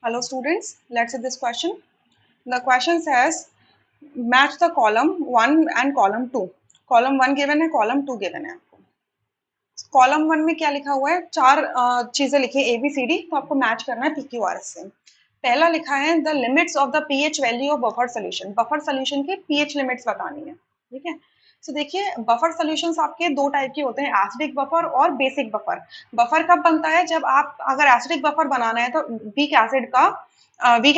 Hello students, let's see this question. The question says match the column 1 and column 2. Column 1 given है, column 2 given है. Column 1 में क्या लिखा हुआ है? चार चीजें लिखी है ABCD, तो आपको मैच करना है PQR से. पहला लिखा है the limits of the pH value of buffer solution. Buffer solution के pH लिमिट्स बतानी है. ठीक है. तो देखिए बफर सॉल्यूशंस आपके दो टाइप के होते हैं, एसिडिक बफर और बेसिक बफर. बफर कब बनता है? जब आप अगर एसिडिक बफर बनाना है तो वीक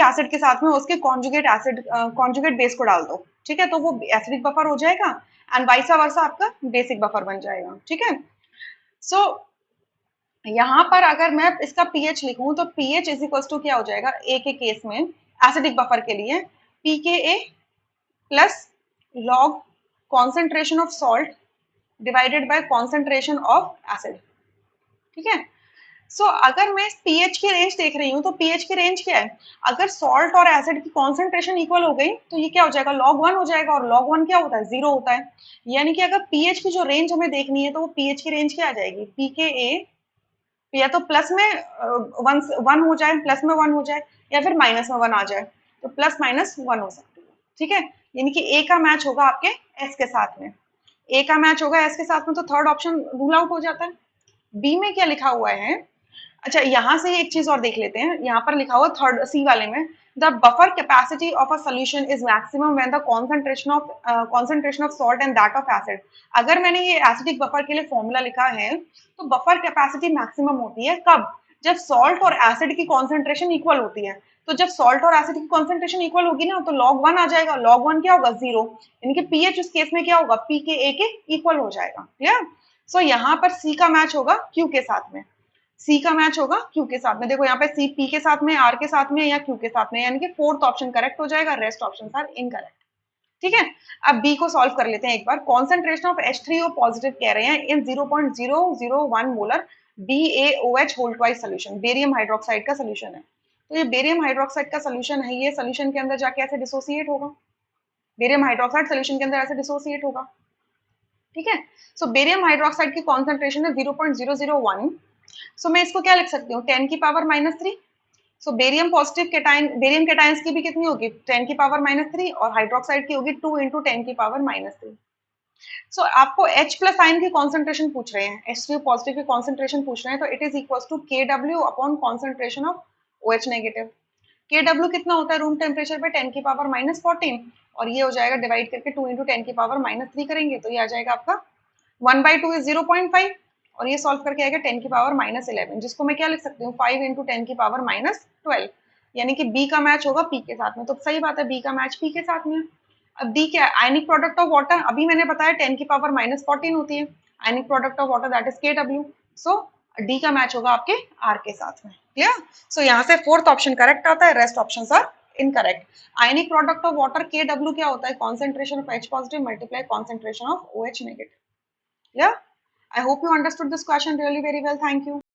एसिड के साथ में उसके कॉन्जुगेट बेस को डाल दो. ठीक है, तो वो एसिडिक बफर हो जाएगा एंड वाइस वर्सा आपका बेसिक बफर बन जाएगा. ठीक है. सो यहाँ पर अगर मैं इसका pH लिखूं तो pH इज इक्वल टू क्या हो जाएगा? ए के केस में एसिडिक बफर के लिए pKa plus log concentration of salt divided by concentration of acid. ठीक है. सो अगर मैं pH की रेंज देख रही हूँ तो pH की रेंज क्या है? अगर सॉल्ट और एसिड की कॉन्सेंट्रेशन इक्वल हो गई तो ये क्या हो जाएगा? log 1 हो जाएगा, और log 1 क्या होता है? 0 होता है. यानी कि अगर pH की जो रेंज हमें देखनी है तो वो pH की रेंज क्या आ जाएगी? pKa या तो प्लस में वन हो जाए, प्लस में 1 हो जाए, या फिर माइनस में 1 आ जाए, तो प्लस माइनस 1 हो सकती है. ठीक है. यानी कि ए का मैच होगा आपके एस के साथ में. ए का मैच होगा एस के साथ में, तो थर्ड ऑप्शन रूल आउट हो जाता है. बी में क्या लिखा हुआ है? अच्छा, यहाँ से एक चीज और देख लेते हैं. यहाँ पर लिखा हुआ थर्ड सी वाले में the buffer capacity of a solution is maximum when the concentration of salt and that of acid. अगर मैंने ये एसिडिक बफर के लिए फॉर्मूला लिखा है तो बफर कैपेसिटी मैक्सिमम होती है कब? जब सॉल्ट और एसिड की कॉन्सेंट्रेशन इक्वल होती है. तो जब सॉल्ट और एसिड की कॉन्सेंट्रेशन इक्वल होगी ना तो log 1 आ जाएगा. log 1 क्या होगा? 0. यानी कि pH उस केस में क्या होगा? pKa के इक्वल हो जाएगा. क्लियर? सो यहाँ पर सी का मैच होगा Q के साथ में. सी का मैच होगा क्यू के साथ में. देखो यहाँ पे सी पी के साथ में, आर के साथ में या क्यू के साथ में, यानी कि फोर्थ ऑप्शन करेक्ट हो जाएगा, रेस्ट ऑप्शन आर इनकरेक्ट. ठीक है. अब बी को सॉल्व कर लेते हैं एक बार. कॉन्सेंट्रेशन ऑफ H3O पॉजिटिव कह रहे हैं in 0.001 molar BaOH whole twice solution. Barium hydroxide का सोल्यूशन है. तो ये बेरियम हाइड्रोक्साइड का सोल्यूशन है, ये सोल्यूशन के अंदर जाके ऐसे डिसोसिएट होगा. बेरियम हाइड्रोक्साइड सोल्यूशन के अंदर ऐसे डिसोसिएट होगा. ठीक है. सो बेरियम हाइड्रोक्साइड की कॉन्सेंट्रेशन है 0.001. सो मैं इसको क्या लिख सकती हूँ? 10 की power -3. So barium positive cation, barium cations की भी कितनी होगी? 10 की पावर -3, और हाइड्रोक्साइड की होगी 2 इंटू 10 की पावर -3. सो आपको H प्लस आयन की कॉन्सेंट्रेशन पूछ रहे हैं, H3O पॉजिटिव की कॉन्सेंट्रेशन पूछ रहे हैं, तो it is equal to KW upon concentration of OH negative. KW कितना होता है रूम टेम्परेचर पे? 10 की पावर -14, और ये हो जाएगा डिवाइड करके 2 इंटू 10 की पावर -3 करेंगे तो ये आ जाएगा आपका 1/2 इज 0.5, और ये सॉल्व करके आएगा 10 की पावर -11, जिसको मैं क्या लिख सकती हूँ? 5 इंटू 10 की पावर -12. यानी कि बी का मैच होगा पी के साथ में. तो सही बात है, बी का मैच पी के साथ में. अब डी क्या है? आयनिक प्रोडक्ट ऑफ वाटर. अभी मैंने बताया 10 की पावर -14 होती है आयनिक product of water, that is KW. So D का मैच होगा आपके आर के साथ में. क्लियर? सो यहाँ से फोर्थ ऑप्शन करेक्ट आता है, rest option are incorrect. Ionic product of water KW क्या होता है? Concentration of H positive multiply concentration of OH negative. Yeah, I hope you understood this question really very well. Thank you.